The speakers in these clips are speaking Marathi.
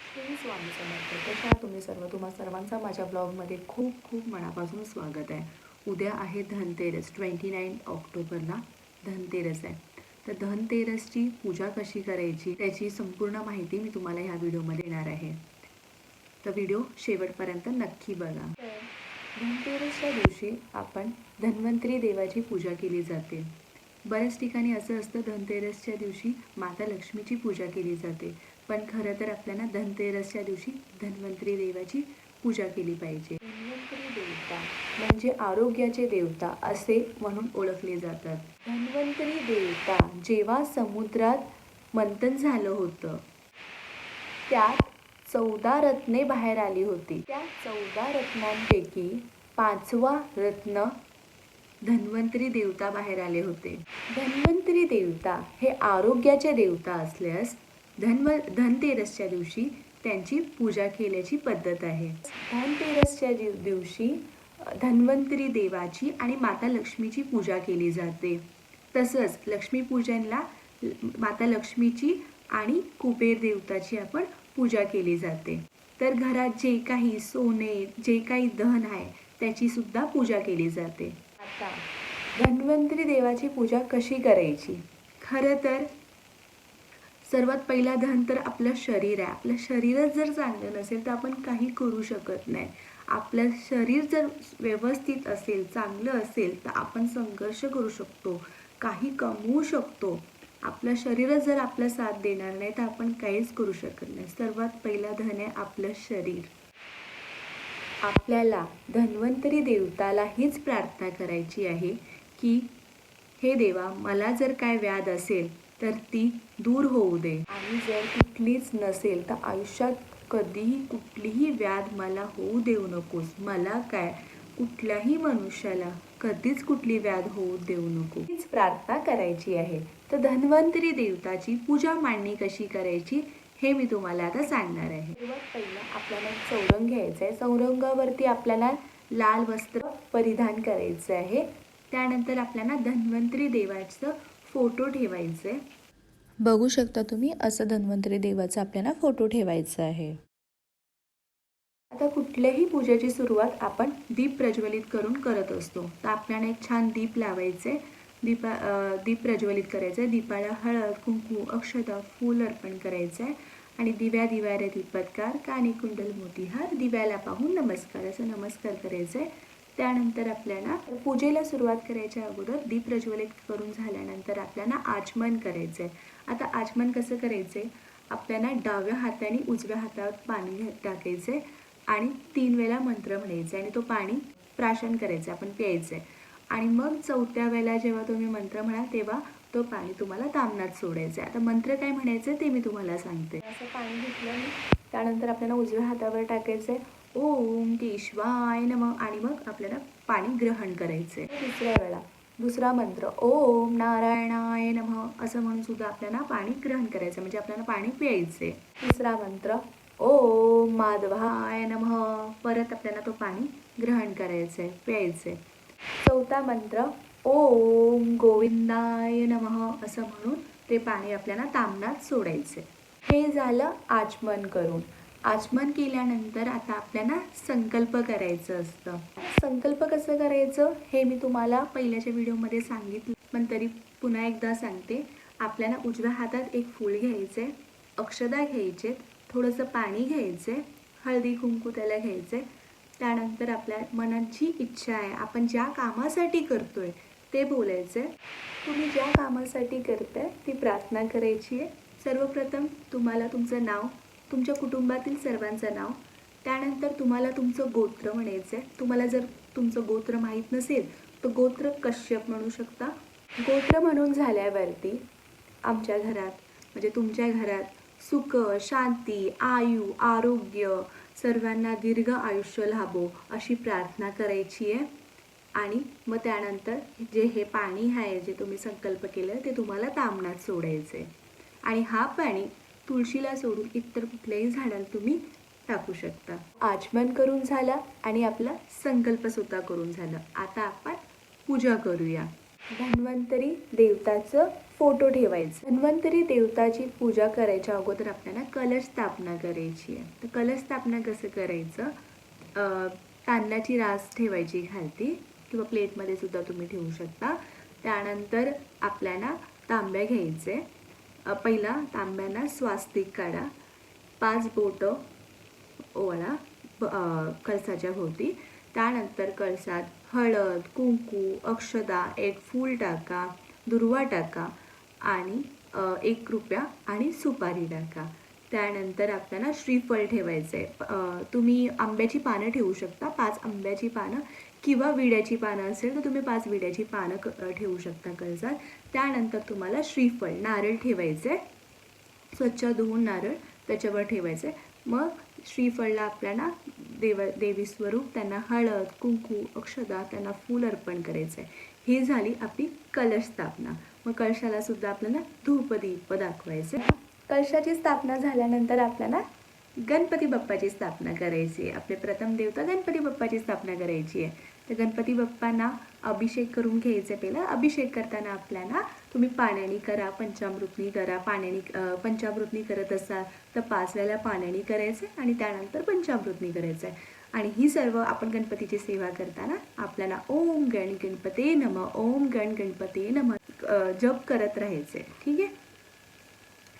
श्री स्वामी समर्थ. कशा तुम्ही सर्व? तुम्हा सर्वांचा माझ्या ब्लॉगमध्ये खूप खूप मनापासून स्वागत आहे. उद्या आहे धनतेरस. 29 ऑक्टोबरला धनतेरस आहे. तर धनतेरसची पूजा कशी करायची त्याची संपूर्ण माहिती मी तुम्हाला ह्या व्हिडिओमध्ये देणार आहे. तर व्हिडिओ शेवटपर्यंत नक्की बघा. धनतेरसच्या दिवशी आपण धन्वंतरी देवाची पूजा केली जाते. बऱ्याच ठिकाणी असं असतं धनतेरसच्या दिवशी माता लक्ष्मीची पूजा केली जाते, पण खरं तर आपल्याला धनतेरसच्या दिवशी धन्वंतरी देवाची पूजा केली पाहिजे. धन्वंतरी देवता म्हणजे आरोग्याचे देवता असे म्हणून ओळखले जातात. धन्वंतरी देवता जेव्हा समुद्रात मंथन झालं होतं त्यात 14 रत्ने बाहेर आली होती. त्या 14 रत्नांपैकी 5वा रत्न धन्वंतरी देवता बाहेर आले होते. धन्वंतरी देवता हे आरोग्याचे देवता असल्यास धनतेरसच्या दिवशी त्यांची पूजा केल्याची पद्धत आहे. धनतेरसच्या दिवशी धन्वंतरी देवाची आणि माता लक्ष्मीची पूजा केली जाते. तसंच लक्ष्मीपूजनला माता लक्ष्मीची आणि कुबेर देवताची आपण पूजा केली जाते. तर घरात जे काही सोने, जे काही धन आहे त्याची सुद्धा पूजा केली जाते. आता धन्वंतरी देवाची पूजा कशी करायची? खरं तर सर्वात पहिला धन तर आपलं शरीर आहे. आपलं शरीरच जर चांगलं नसेल तर आपण काही करू शकत नाही. आपलं शरीर जर व्यवस्थित असेल, चांगलं असेल तर आपण संघर्ष करू शकतो, काही कमवू शकतो. आपलं शरीरच जर आपला साथ देणार नाही तर आपण काहीच करू शकत नाही. सर्वात पहिला धन आहे आपलं शरीर. आपल्याला धन्वंतरी देवताला हीच प्रार्थना करायची आहे की हे देवा, मला जर काय व्याध असेल तर ती दूर होऊ दे, आणि जर कुठलीच नसेल तर आयुष्यात कधीही कुठलीही व्याध मला होऊ देऊ नकोस. मला काय कुठल्याही मनुष्याला कधीच कुठली व्याध होऊ देऊ नको, हीच प्रार्थना करायची आहे. तर धन्वंतरी देवताची पूजा मांडणी कशी करायची हे मी तुम्हाला आता सांगणार आहे. सर्वात पहिला आपल्याला चौरंग घ्यायचं आहे. चौरंगावरती आपल्याला लाल वस्त्र परिधान करायचं आहे. त्यानंतर आपल्याला धन्वंतरी देवाचं फोटो ठेवायचं आहे. बघू शकता तुम्ही, असं धन्वंतरी देवाचा आपल्याला फोटो ठेवायचा आहे. आता कुठल्याही पूजेची सुरुवात आपण दीप प्रज्वलित करून करत असतो. तर आपल्याला एक छान दीप लावायचे. दीप प्रज्वलित करायचं आहे. दीपाला हळद, कुंकू, अक्षता, फूल अर्पण करायचं आहे. आणि दिव्या दिव्या रे दीपत्कार, कानी कुंडल मोतीहार, दिव्याला पाहून नमस्कार, असं नमस्कार करायचं आहे. त्यानंतर आपल्याला पूजेला सुरुवात करायच्या अगोदर दीप प्रज्वलित करून झाल्यानंतर आपल्याला आचमन करायचं आहे. आता आचमन कसं करायचं आहे? आपल्याला डाव्या हाताने उजव्या हातावर पाणी टाकायचं आहे आणि 3 वेळा मंत्र म्हणायचे आणि तो पाणी प्राशन करायचं, आपण प्यायचं आहे. आणि मग 4थ्या वेळेला जेव्हा तुम्ही मंत्र म्हणाल तेव्हा तो पाणी तुम्हाला तामनात सोडायचं आहे. आता मंत्र काय म्हणायचं ते मी तुम्हाला सांगते. असं पाणी घेतलं मी, त्यानंतर आपल्याला उजव्या हातावर टाकायचं आहे ओम केशवाय नमः, आणि मग आपल्याला पाणी ग्रहण करायचं आहे. दुसऱ्या वेळेला दुसरा मंत्र ओम नारायणाय नमः असं म्हणून सुद्धा आपल्याला पाणी ग्रहण करायचं, म्हणजे आपल्याला पाणी प्यायचे. तिसरा मंत्र ओम माधवाय नमः, परत आपल्याला तो पाणी ग्रहण करायचं आहे, प्यायचे. चौथा मंत्र ओम गोविंदाय नमः असं म्हणून ते पाणी आपल्याला तामनात सोडायचे. हे झालं आचमन करून. आचमन केल्यानंतर आता आपल्याला संकल्प करायचं असतं. संकल्प कसं करायचं हे मी तुम्हाला पहिल्याच्या व्हिडिओमध्ये सांगितलं, पण तरी पुन्हा एकदा सांगते. आपल्याला उजव्या हातात एक फूल घ्यायचे, अक्षदा घ्यायचे, थोडंसं पाणी घ्यायचे, हळदी कुंकू त्याला घ्यायचे. त्यानंतर आपल्या मनात जी इच्छा आहे, आपण ज्या कामासाठी करतोय ते बोलायचं. तुम्ही ज्या कामासाठी करताय ती प्रार्थना करायची आहे. सर्वप्रथम तुम्हाला तुमचं नाव, तुमच्या कुटुंबातील सर्वांचं नाव, त्यानंतर तुम्हाला तुमचं गोत्र म्हणायचं आहे. तुम्हाला जर तुमचं गोत्र माहीत नसेल तर गोत्र कश्यप म्हणू शकता. गोत्र म्हणून झाल्यावरती आमच्या घरात म्हणजे तुमच्या घरात सुख, शांती, आयु, आरोग्य, सर्वांना दीर्घ आयुष्य लाभो अशी प्रार्थना करायची आहे. आणि मग त्यानंतर जे हे पाणी आहे, जे तुम्ही संकल्प केलं ते तुम्हाला तामनात सोडायचं आहे. आणि हा पाणी तुळशीला सोडून इतर कुठल्याही झाडाला तुम्ही टाकू शकता. आचमन करून झाला आणि आपला संकल्पसुद्धा करून झालं. आता आपण पूजा करूया. धन्वंतरी देवताचं फोटो ठेवायचा। धन्वंतरी देवताची पूजा करायच्या अगोदर आपल्याला कलश स्थापना करायची आहे। तर कलश स्थापना कसं करायचं, तांदळाची रास ठेवायची खालती किंवा प्लेटमध्ये सुद्धा तुम्ही ठेवू शकता। त्यानंतर आपल्याला तांब्या घ्यायचे, पहिला तांब्याला स्वास्तिक काढा, 5 बोटं ओवाळा कळसाच्या भोवती। त्यानंतर कळसात हळद, कुंकू, अक्षता, एक फूल टाका, दुर्वा टाका आणि 1 रुपया आणि सुपारी टाका। त्यानंतर आपल्याला श्रीफळ ठेवायचं आहे। तुम्ही आंब्याची पानं ठेवू शकता, 5 आंब्याची पानं किंवा विड्याची पानं असेल तर तुम्ही 5 विड्याची पानं ठेवू शकता कळसात। त्यानंतर तुम्हाला श्रीफळ नारळ ठेवायचे, स्वच्छ धुवून नारळ त्याच्यावर ठेवायचे। मग श्रीफळला आपल्याला देवी स्वरूप त्यांना हळद, कुंकू, अक्षता, त्यांना फूल अर्पण करायचं आहे। ही झाली आपली कलश स्थापना। मग कळशाला सुद्धा आपल्याला धूपदीप दाखवायचे। कळशाची स्थापना झाल्यानंतर आपल्याला गणपती बाप्पाची स्थापना करायची आहे। आपले प्रथम देवता गणपती बाप्पाची स्थापना करायची आहे। तर गणपती बाप्पांना अभिषेक करून घ्यायचे। पहिला अभिषेक करताना आपल्याला तुम्ही पाण्याने करा, पंचामृतनी करा। पंचामृतनी करत असाल तर 5 वेळेला पाण्याने करायचे आणि त्यानंतर पंचामृतनी करायचं आहे। आणि ही सर्व आपण गणपतीची सेवा करताना आपल्याला ओम गण गणपते नमः, ओम गण गणपते नमः जप करत राहायचे। ठीक आहे।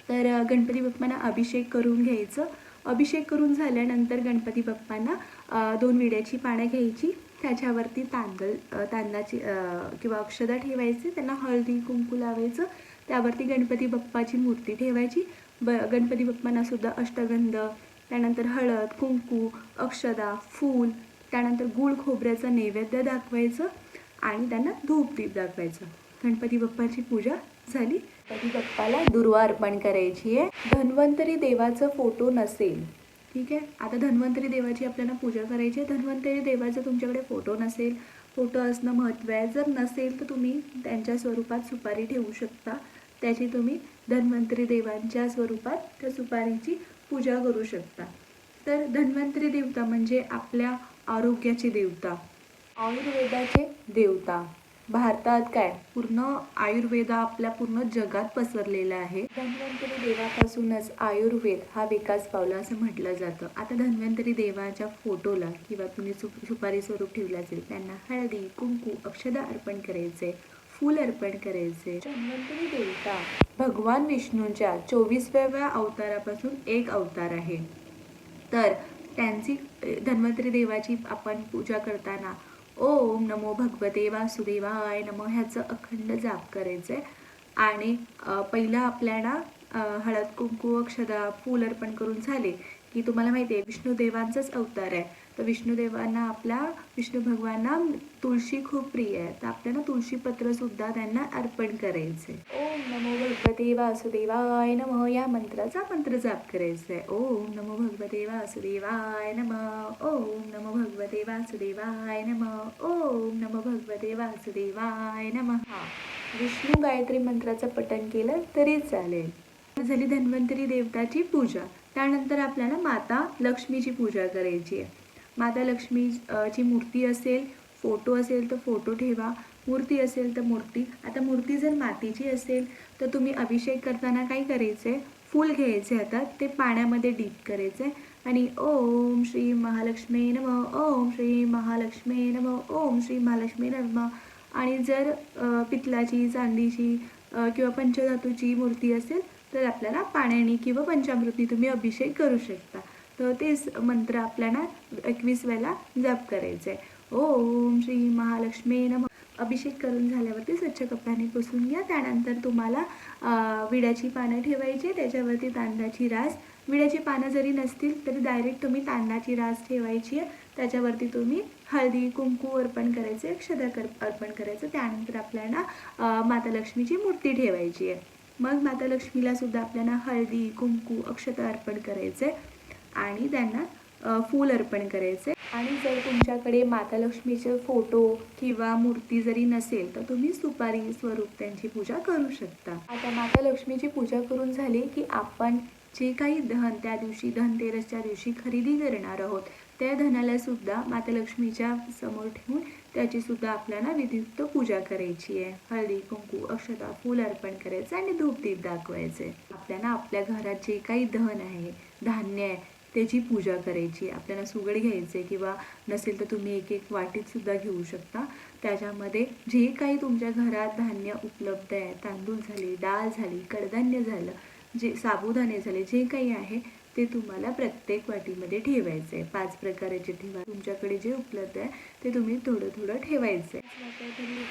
तर गणपती बाप्पांना अभिषेक करून घ्यायचं। अभिषेक करून झाल्यानंतर गणपती बाप्पांना 2 विड्याची पानं घ्यायची, त्याच्यावरती तांदळाची किंवा अक्षता ठेवायची, त्यांना हळदी कुंकू लावायचं, त्यावरती गणपती बाप्पाची मूर्ती ठेवायची। गणपती बाप्पांना सुद्धा अष्टगंध, त्यानंतर हळद, कुंकू, अक्षता, फूल, त्यानंतर गूळ खोबऱ्याचं नैवेद्य दाखवायचं आणि त्यांना धूपदीप दाखवायचं। गणपती बाप्पाची पूजा झाली। गणपती बाप्पाला दुर्वा अर्पण करायची आहे। धन्वंतरी देवाचा फोटो नसेल, ठीक आहे, आता धन्वंतरी देवाची आपल्याला पूजा करायची आहे। धन्वंतरी देवाचा तुमच्याकडे फोटो नसेल, फोटो असणं महत्त्व आहे। जर नसेल तर तुम्ही त्यांच्या स्वरूपात सुपारी ठेवू शकता, त्याची तुम्ही धन्वंतरी देवांच्या स्वरूपात त्या सुपारीची पूजा करू शकता। तर धन्वंतरी देवता म्हणजे आपल्या आरोग्याचे देवता, आयुर्वेदाचे देवता। भारतात काय पूर्ण आयुर्वेद आपल्या पूर्ण जगात पसरलेला आहे। धन्वंतरी देवापासूनच आयुर्वेद हा विकास पावला असं म्हटलं जातं। आता धन्वंतरी देवाच्या फोटोला किंवा तुम्ही सुपारी स्वरूप ठेवलं असेल त्यांना हळदी कुंकू अक्षता अर्पण करायचे, फूल अर्पण करायचे। धन्वंतरी देवता भगवान विष्णूंच्या 24व्या अवतारापासून एक अवतार आहे। तर त्यांची धन्वंतरी देवाची आपण पूजा करताना ओम नमो भगवते वासुदेवाय नमः ह्याचं अखंड जाप करायचं आहे। आणि पहिला आपल्याला हळद कुंकू अक्षता फूल अर्पण करून झाले की तुम्हाला माहिती आहे विष्णुदेवांचाच अवतार आहे, तर विष्णुदेवांना विष्णू भगवानांना तुळशी खूप प्रिय आहे, तर आपल्याला तुळशीपत्र सुद्धा त्यांना अर्पण करायचे। ओम नमो भगवते वासुदेवाय नमः या मंत्राचा मंत्र जाप करायचा आहे। ओम नमो भगवते वासुदेवाय नमः, ओम नमो भगवते वासुदेवाय नमः, ओम नमो भगवते वासुदेवाय नमः। विष्णू गायत्री मंत्राचं पठण केलं तरी चालेल। झाली धन्वंतरी देवताची पूजा। त्यानंतर आपल्याला माता लक्ष्मीची पूजा करायची आहे। माता लक्ष्मीची मूर्ती असेल, फोटो असेल तर फोटो ठेवा, मूर्ती असेल तर मूर्ती। आता मूर्ती जर मातीची असेल तर तुम्ही अभिषेक करताना काय करायचं आहे, फूल घ्यायचे हातात, ते पाण्यामध्ये डीप करायचे आणि ओम श्री महालक्ष्मी नमः, ओम श्री महालक्ष्मी नमः, ओम श्री महालक्ष्मी नमः। आणि जर पितलाची चांदीची किंवा पंचधातूची मूर्ती असेल तर आपल्याला पाण्याने किंवा पंचामृतनी तुम्ही अभिषेक करू शकता। तर तेच मंत्र आपल्याला 21 वेळेला जप करायचे। ओम श्री महालक्ष्मी नमः। अभिषेक करून झाल्यावरती स्वच्छ कपड्याने पुसून घ्या। त्यानंतर तुम्हाला विड्याची पानं ठेवायची, त्याच्यावरती तांदळाची रास। विड्याची पानं जरी नसतील तरी डायरेक्ट तुम्ही तांदळाची रास ठेवायची आहे, त्याच्यावरती तुम्ही हळदी कुंकू अर्पण करायचे, अक्षता अर्पण करायचं। त्यानंतर आपल्याला माता लक्ष्मीची मूर्ती ठेवायची आहे। मग माता लक्ष्मीला सुद्धा आपल्याला हळदी कुंकू अक्षता अर्पण करायचे आणि त्यांना फूल अर्पण करायचे। आणि जर तुमच्याकडे माता लक्ष्मीचे फोटो किंवा मूर्ती जरी नसेल तर तुम्ही सुपारी स्वरूप त्यांची पूजा करू शकता। आता माता लक्ष्मीची पूजा करून झाली की आपण जे काही धन त्या दिवशी धनतेरसच्या दिवशी खरेदी करणार आहोत त्या धनाला सुद्धा माता लक्ष्मीच्या समोर ठेवून त्याची सुद्धा आपल्याला विधियुक्त पूजा करायची आहे. हळदी कुंकू अक्षता फूल अर्पण करायचं आणि धूपदीप दाखवायचे. आपल्याला आपल्या घरात जे काही धन आहे धान्य आहे त्याची पूजा करायची. आपल्याला सुगड घ्यायचे किंवा नसेल तर तुम्ही एक एक वाटीत सुद्धा घेऊ शकता. त्याच्यामध्ये जे काही तुमच्या घरात धान्य उपलब्ध आहे, तांदूळ झाले, डाळ झाली, कडधान्य झालं, जे साबुदाणे झाले, जे काही आहे ते तुम्हाला प्रत्येक वाटीमध्ये ठेवायचं आहे. 5 प्रकाराचे ठेवा. तुमच्याकडे जे उपलब्ध आहे ते तुम्ही थोडं थोडं ठेवायचं आहे.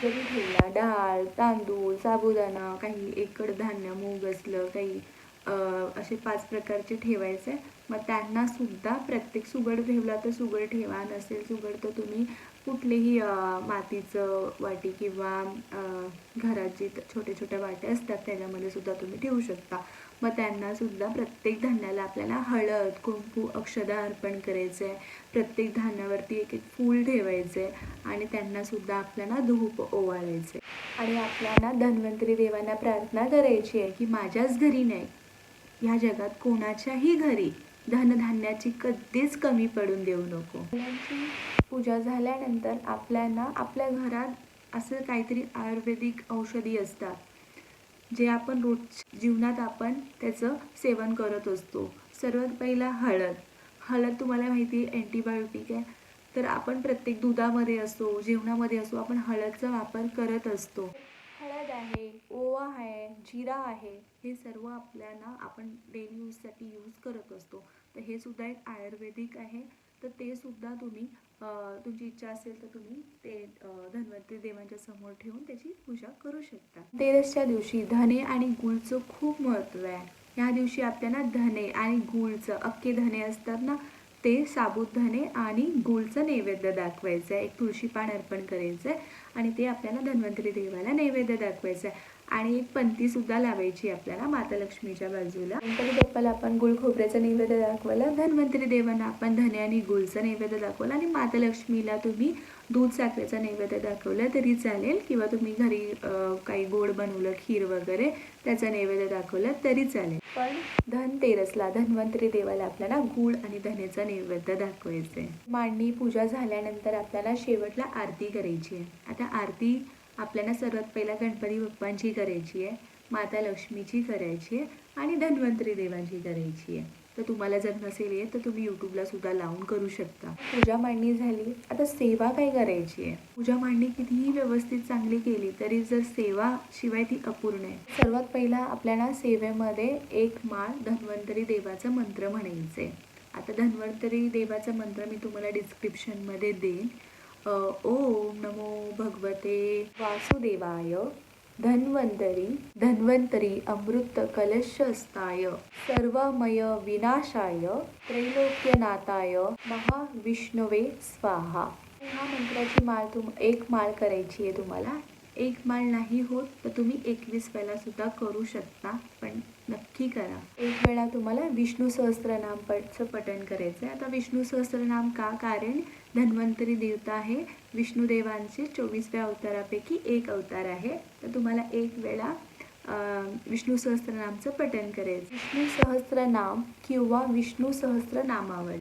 जरी ठेवला डाळ, तांदूळ, साबुदाणा, काही एक कडधान्य, मूग असलं काही असे 5 प्रकारचे ठेवायचे. मग त्यांना सुद्धा प्रत्येक सुगड ठेवला तर सुगड ठेवा, नसेल सुगड तर तुम्ही कुठलेही मातीचं वाटी किंवा घरात जे छोटे छोट्या वाट्या असतात त्याच्यामध्ये सुद्धा तुम्ही ठेवू शकता. मग त्यांना सुद्धा प्रत्येक धान्याला आपल्याला हळद कुंकू अक्षदा अर्पण करायचं आहे. प्रत्येक धान्यावरती एक एक फूल ठेवायचं आहे आणि त्यांना सुद्धा आपल्याला धूप ओवाळायचे. आणि आपल्याला धन्वंतरी देवांना प्रार्थना करायची आहे की माझ्याच घरी नाही, ह्या जगात कोणाच्याही घरी धनधान्याची कधीच कमी पडून देऊ नको. पूजा झाल्यानंतर आपल्याला आपल्या घरात असं काहीतरी आयुर्वेदिक औषधी असतात जे आपण रोज जीवनात आपण त्याचं सेवन करत असतो. सर्वात पहिला हळद तुम्हाला माहिती आहे अँटीबायोटिक आहे. तर आपण प्रत्येक दुधामध्ये असो जेवणामध्ये असो आपण हळदचा वापर करत असतो. हळद आहे, ओवा आहे, जिरा आहे, हे सर्व आपल्याला आपण डेली यूजसाठी यूज करत असतो. तर हे सुद्धा एक आयुर्वेदिक आहे. तर ते सुद्धा तुम्ही तुमची इच्छा असेल तर तुम्ही ते धन्वंतरी देवांच्या समोर ठेवून त्याची पूजा करू शकता. तेरसच्या दिवशी धने आणि गुळचं खूप महत्त्व आहे. या दिवशी आपल्याला धने आणि गुळचं अख्खे धने असतात ना ते साबुत धने आणि गुळचं नैवेद्य दाखवायचं आहे. एक तुळशी पान अर्पण करायचं आहे आणि ते आपल्याला धन्वंतरी देवाला नैवेद्य दाखवायचं आहे. आणि एक पंतीसुद्धा लावायची आपल्याला माता लक्ष्मीच्या बाजूला. गणपती बाप्पाला आपण गुळ खोबऱ्याचा नैवेद्य दाखवला, धन्वंतरी देवांना आपण धने आणि गुळचा नैवेद्य दाखवला आणि माता लक्ष्मीला तुम्ही दूध साखरेचा नैवेद्य दाखवला तरी चालेल किंवा तुम्ही घरी काही गोड बनवलं खीर वगैरे त्याचा नैवेद्य दाखवला तरी चालेल. पण धनतेरसला धन्वंतरी देवाला आपल्याला गुळ आणि धनेचा नैवेद्य दाखवायचं आहे. मांडणी पूजा झाल्यानंतर आपल्याला शेवटला आरती करायची आहे. आता आरती आपल्याला सर्वात पहिला गणपती बाप्पांची करायची आहे, माता लक्ष्मीची करायची आहे आणि धन्वंतरी देवांची करायची आहे. तर तुम्हाला जर नसेल येत तर तुम्ही यूट्यूबला सुद्धा लावून करू शकता. पूजा मांडणी झाली. आता सेवा काय करायची आहे. पूजा मांडणी कितीही व्यवस्थित चांगली केली तरी जर सेवा शिवाय ती अपूर्ण आहे. सर्वात पहिला आपल्याला सेवेमध्ये एक माळ धन्वंतरी देवाचा मंत्र म्हणायचं आहे. आता धन्वंतरी देवाचा मंत्र मी तुम्हाला डिस्क्रिप्शनमध्ये देईन. ओम नमो भगवते वासुदेवाय धन्वंतरी अमृत कलशस्थाय सर्वमय विनाशाय त्रैलोक्यनाथाय महाविष्णवे स्वाहा. ह्या मंत्राची माळ एक माळ करायची आहे तुम्हाला. एक माळ नाही होत तर तुम्ही 21 वेळा सुद्धा करू शकता, पण नक्की करा. एक वेळा तुम्हाला विष्णू सहस्त्रनामचं पठण करायचं आहे. आता विष्णू सहस्त्रनाम का, कारण धन्वंतरी देवता आहे विष्णुदेवांचे 24व्या अवतारापैकी एक अवतार आहे. तर तुम्हाला एक वेळा विष्णू सहस्त्रनामचं पठण करायचं. विष्णू सहस्त्रनाम किंवा विष्णू सहस्त्रनामावली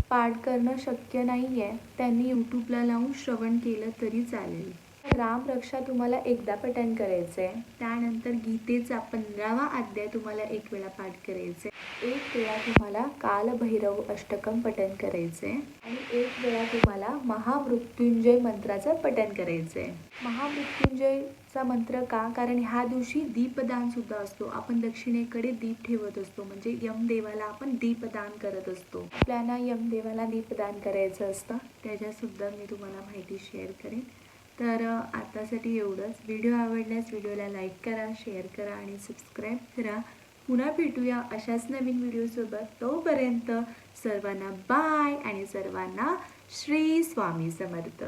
पाठ करणं शक्य नाही आहे, त्यांनी यूट्यूबला लावून श्रवण केलं तरी चालेल. रामरक्षा तुम्हाला एकदा पठण करायचं आहे. त्यानंतर गीतेचा 15वा अध्याय तुम्हाला एक वेळा पाठ करायचं आहे. एक वेळा तुम्हाला कालभैरव अष्टकम पठण करायचं आहे आणि एक वेळा तुम्हाला महामृत्युंजय मंत्राचं पठण करायचं आहे. महामृत्युंजयचा मंत्र का, कारण ह्या दिवशी दीपदान सुद्धा असतो. आपण दक्षिणेकडे दीप ठेवत असतो, म्हणजे यमदेवाला आपण दीपदान करत असतो. आपल्याला यमदेवाला दीपदान करायचं असतं, त्याच्यासुद्धा मी तुम्हाला माहिती शेअर करेन. तर आतासाठी एवढंच. व्हिडिओ आवडल्यास व्हिडिओला लाईक करा, शेअर करा आणि सबस्क्राईब करा. पुन्हा भेटूया अशाच नवीन व्हिडिओसोबत. तोपर्यंत सर्वांना बाय आणि सर्वांना श्री स्वामी समर्थ.